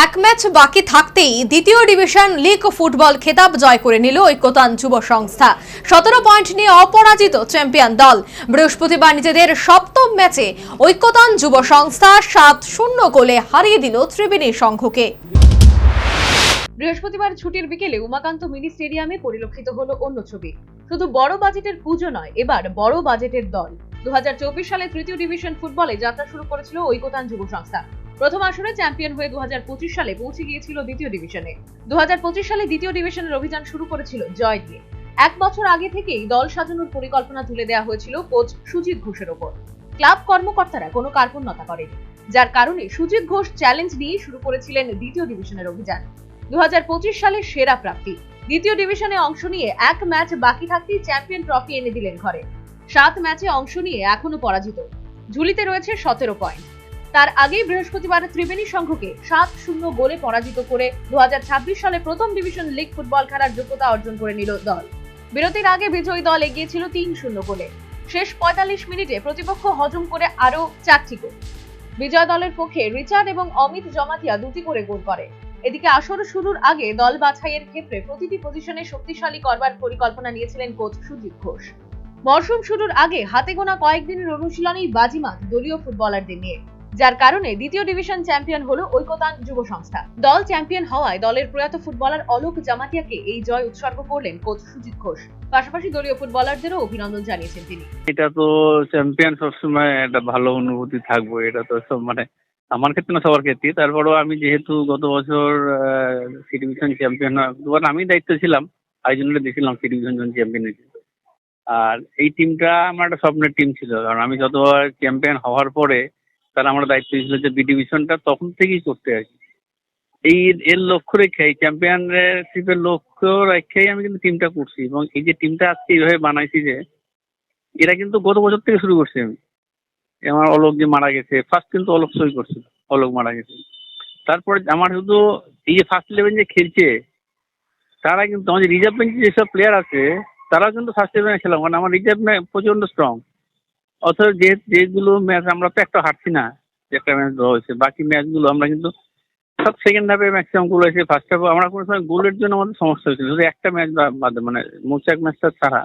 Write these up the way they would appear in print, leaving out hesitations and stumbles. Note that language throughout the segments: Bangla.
এক ম্যাচ বাকি থাকতেই দ্বিতীয় ডিভিশন লীগ ফুটবল খেতাব জয় করে নিল ঐক্যতান যুব সংস্থা। 17 পয়েন্ট নিয়ে অপরাজিত চ্যাম্পিয়ন দল। বৃহস্পতিবার নিজেদের সপ্তম ম্যাচে ঐক্যতান যুব সংস্থা 7-0 গোলে হারিয়ে দিল ত্রিবেণী সংঘকে। বৃহস্পতিবার ছুটির বিকেলে উমাকান্ত মিনি স্টেডিয়ামে পরিলক্ষিত হলো অন্য ছবি। শুধু বড় বাজেটের পুজো নয়, এবার বড় বাজেটের দল। 2024 সালে তৃতীয় ডিভিশন ফুটবলে যাত্রা শুরু করেছিল ঐক্যতান যুব সংস্থা। প্রথম আসরে চ্যাম্পিয়ন হয়ে 2025 সালে পৌঁছে গিয়েছিল দ্বিতীয় ডিভিশনে। 2025 সালে দ্বিতীয় ডিভিশনের অভিযান শুরু করেছিল জয় দিয়ে। এক বছর আগে থেকেই দল সাজানোর পরিকল্পনা তুলে দেওয়া হয়েছিল কোচ সুজিত ঘোষের ওপর। ক্লাব কর্মকর্তারা কোনো কার্পণ্যতা করেনি, যার কারণে সুজিত ঘোষ চ্যালেঞ্জ নিয়ে শুরু করেছিলেন দ্বিতীয় ডিভিশনের অভিযান। 2025 সালে সেরা প্রাপ্তি। দ্বিতীয় ডিভিশনে অংশ নিয়ে এক ম্যাচ বাকি থাকতেই চ্যাম্পিয়ন ট্রফি এনে দিলেন ঘরে। 7 ম্যাচে অংশ নিয়ে এখনো পরাজিত, ঝুলিতে রয়েছে 17 পয়েন্ট। তার আগেই বৃহস্পতিবার ত্রিবেণী সংঘকে 7-0 গোলে পরাজিত করে 2026 সালে প্রথম ডিভিশন লীগ ফুটবল খেলার যোগ্যতা অর্জন করে নিল দল। বিরতির আগে বিজয়ী দল এগিয়ে ছিল 3-0 গোলে। শেষ 45 মিনিটে প্রতিপক্ষ হজম করে আরো 4টি গোল। বিজয় দলের পক্ষে রিচার্ড এবং অমিত জমাতিয়া 2টি করে গোল করে। এদিকে আসর শুরুর আগে দল বাছাইয়ের ক্ষেত্রে প্রতিটি পজিশনে শক্তিশালী করবার পরিকল্পনা নিয়েছিলেন কোচ সুজিত ঘোষ। মরশুম শুরুর আগে হাতে গোনা কয়েকদিনের অনুশীলনেই বাজিমাত দলীয় ফুটবলারদের নিয়ে, যার কারণে দ্বিতীয় ডিভিশন চ্যাম্পিয়ন হলো ঐক্যতান যুব সংস্থা। দল চ্যাম্পিয়ন হওয়ায় দলের প্রয়াত ফুটবলার অলোক জামাতিয়াকে এই জয় উৎসর্গ করলেন কোচ সুজিত ঘোষ। পাশাপাশি দলীয় ফুটবলারদেরও অভিনন্দন জানিয়েছেন তিনি। এটা তো চ্যাম্পিয়ন সবসময় একটা ভালো অনুভূতি থাকবে, এটা তো সব আমার ক্ষেত্রে না, সবার ক্ষেত্রে। তারপরেও আমি যেহেতু গত বছর সি ডিভিশন চ্যাম্পিয়ন দুবার আমি দায়িত্ব ছিলাম, তাই জন্য দিয়েছিলাম সি ডিভিশন চ্যাম্পিয়ন। আর এই টিমটা আমার একটা স্বপ্নের টিম ছিল, কারণ আমি যতবার চ্যাম্পিয়ন হওয়ার পরে তারা আমার দায়িত্ব ছিল যে বি ডিভিশনটা তখন থেকেই করতে আর কি। এর লক্ষ্য রেখে চ্যাম্পিয়নশিপের লক্ষ্য রেখেই আমি কিন্তু টিমটা করছি, এবং এই যে টিমটা আজকে এইভাবে বানাইছি যে এরা কিন্তু গত বছর থেকে শুরু করছি আমি। আমার অলোক যে মারা গেছে, ফার্স্ট কিন্তু অলোক সই করছিল, অলোক মারা গেছে। তারপরে আমার শুধু এই যে ফার্স্ট 11 যে খেলছে তারা কিন্তু আমাদের রিজার্ভ বেঞ্চে যেসব প্লেয়ার আছে তারাও কিন্তু ফার্স্ট 11 খেলাম, কারণ আমার রিজার্ভ প্রচন্ড স্ট্রং। অথচ যেগুলো ম্যাচ আমরা তো একটা হারছি না, একটা ম্যাচ ড্র হয়েছে, বাকি ম্যাচগুলো আমরা কিন্তু সব সেকেন্ড হাফে ম্যাক্সিমাম গোল হয়েছে। ফার্স্ট হাফে আমরা কোনো সময় গোলের জন্য আমাদের সমস্যা হয়েছিল, শুধু একটা ম্যাচ বাদে মৌচাক ম্যাচটা ছাড়া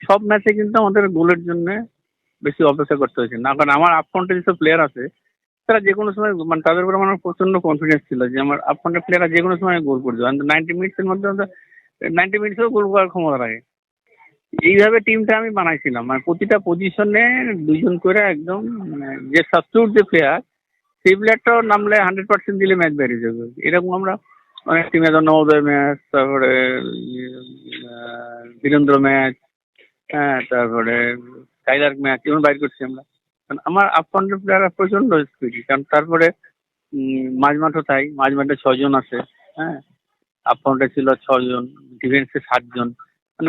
সব ম্যাচে কিন্তু আমাদের গোলের জন্য বেশি অপেক্ষা করতে হয়েছে না। কারণ আমার আপফ্রন্টে যেসব প্লেয়ার আছে তারা যে কোনো সময় তাদের উপরে আমার প্রচন্ড কনফিডেন্স ছিল যে আমার আপফ্রন্টের প্লেয়াররা যে কোনো সময় গোল করবে। 90 মিনিটসের মধ্যে 90 মিনিটসেও গোল করার ক্ষমতা রাখে। এইভাবে টিমটা আমি বানাইছিলাম, প্রতিটা পজিশনে 2 জন করে একদম, যে সাবস্টিটিউট যে প্লেয়ার সেই প্লেয়ারটাও নামলে 100% দিলে ম্যাচ বেরিয়ে যাবে। এরকম আমরা অনেক টিমে নবোদয় ম্যাচ, তারপরে বীরেন্দ্র ম্যাচ, হ্যাঁ, তারপরে স্কাইলার্ক ম্যাচ এমন বাইর করছি আমরা। কারণ আমার আপফ্রন্টের প্লেয়াররা প্রচন্ড স্পিড। কারণ তারপরে মাঝমাঠও তাই, মাঝমাঠে 6 জন আছে, হ্যাঁ, আপফ্রন্টে ছিল 6 জন, ডিফেন্সে 7 জন,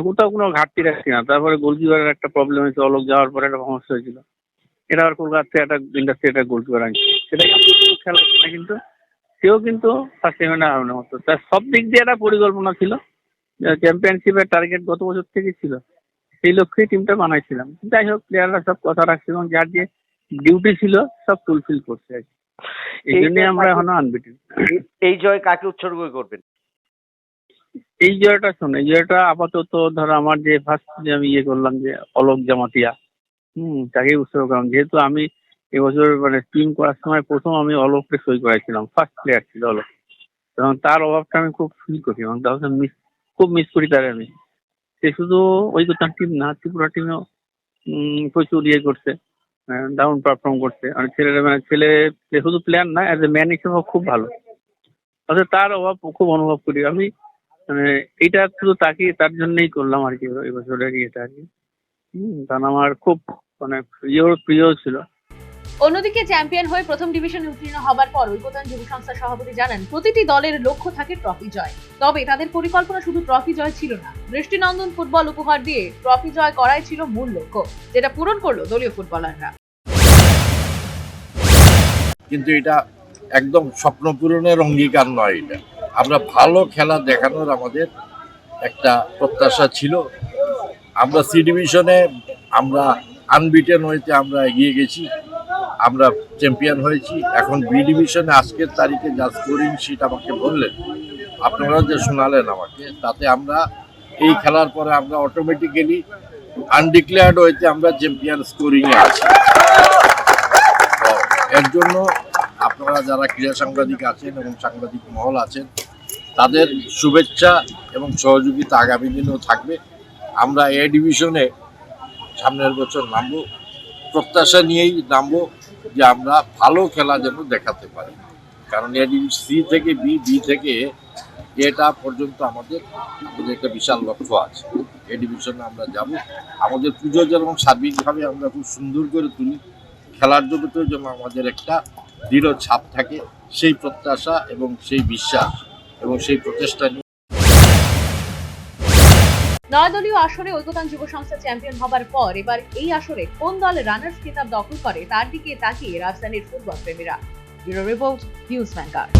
কোথাও কোনো ঘাটতি রাখছি না। তারপরে গোলকিপারের একটা প্রবলেম হয়েছে, অলোক যাওয়ার পরে একটা সমস্যা হয়েছিল। এটা আর কলকাতা থেকে একটা ইন্ডাস্ট্রি একটা গোলকিপার আনছে, সেটাই খেলা না, কিন্তু সেও কিন্তু ফার্স্ট ইলেভেনে আনার মতো। তার সব দিক দিয়ে একটা পরিকল্পনা ছিল, চ্যাম্পিয়নশিপের টার্গেট গত বছর থেকেই ছিল, সেই লক্ষ্যেই টিমটা বানাইছিলাম। যাই হোক, প্লেয়াররা সব কথা রাখছে এবং যার যে ডিউটি ছিল সব ফুলফিল করছে আর কি। এই জন্যই আমরা এখনো আনবিটেন। এই জয় কাকে উৎসর্গ করবেন? এই জয়টা আপাতত ধরো আমার যে ফার্স্ট যে আমি করলাম যে অলোক জামাতিয়া, তাকেই উৎসর্গ করলাম। যেহেতু আমি এবছর টিম করার সময় প্রথম আমি অলোককে সই করাইছিলাম, ফার্স্ট প্লেয়ার ছিল অলোক, এবং তার অভাবটা আমি খুব ফিল করি এবং তাকে খুব মিস করি তার আমি। সে শুধু ওই কোথাও টিম না, ত্রিপুরা টিমেও প্রচুর করছে, ডাউন পারফর্ম করছে। ছেলে শুধু প্লেয়ার না, অ্যাজ এ ম্যান হিসেবেও খুব ভালো। অর্থাৎ তার অভাব খুব অনুভব করি আমি। এইটা শুধু তার জন্যই করলাম আর কি এবছরের ইয়েটা আর কি। কারণ আমার খুব প্রিয় ছিল। অন্যদিকে চ্যাম্পিয়ন হয়ে প্রথম ডিভিশনে উত্তীর্ণ হবার পর ঐক্যতান যুব সংস্থার সভাপতি জানান, প্রতিটি দলের লক্ষ্য থাকে ট্রফি জয়। তবে তাদের পরিকল্পনা শুধু ট্রফি জয় ছিল না, দৃষ্টিনন্দন ফুটবল উপহার দিয়ে ট্রফি জয় করাই ছিল মূল লক্ষ্য, যেটা পূরণ করলো দলীয় ফুটবলাররা। কিন্তু এটা একদম স্বপ্ন পূরণের অঙ্গীকার নয়। এটা আমরা ভালো খেলা দেখানোর আমাদের একটা প্রত্যাশা ছিল। আমরা সি ডিভিশনে আমরা আনবিটেন হইতে আমরা এগিয়ে গেছি। আমরা চ্যাম্পিয়ন হয়েছি। এখন বি ডিভিশনে আজকের তারিখে যা স্কোরিং শিট আমাকে বললেন, আপনারা যে শোনালেন আমাকে, তাতে আমরা এই খেলার পরে আমরা অটোমেটিক্যালি আনডিক্লেয়ার্ড হইতে আমরা চ্যাম্পিয়ন স্কোরিংয়ে আছি। তো এর জন্য আপনারা যারা ক্রীড়া সাংবাদিক আছেন এবং সাংবাদিক মহল আছেন, তাদের শুভেচ্ছা এবং সহযোগিতা আগামী দিনেও থাকবে। আমরা এ ডিভিশনে সামনের বছর নামবো, প্রত্যাশা নিয়েই নামবো যে আমরা ভালো খেলা যেন দেখাতে পারি। কারণ এ সি থেকে বি, বি থেকে এটা পর্যন্ত আমাদের একটা বিশাল লক্ষ্য আছে। এ ডিভিশনে আমরা যাব, আমাদের পুজো যেন সার্বিকভাবে আমরা খুব সুন্দর করে তুলি, খেলার জগতেও যেন আমাদের একটা দৃঢ় ছাপ থাকে, সেই প্রত্যাশা এবং সেই বিশ্বাস এবং সেই প্রচেষ্টা নিয়ে 9 দলীয় আসরে ঐকতান যুব সংস্থা চ্যাম্পিয়ন হবার পর এবার এই আসরে কোন দল রানার্স খেতাব দখল করে তার দিকে তাকিয়ে রাজধানীর ফুটবল প্রেমীরা। Bureau report, news vanguard.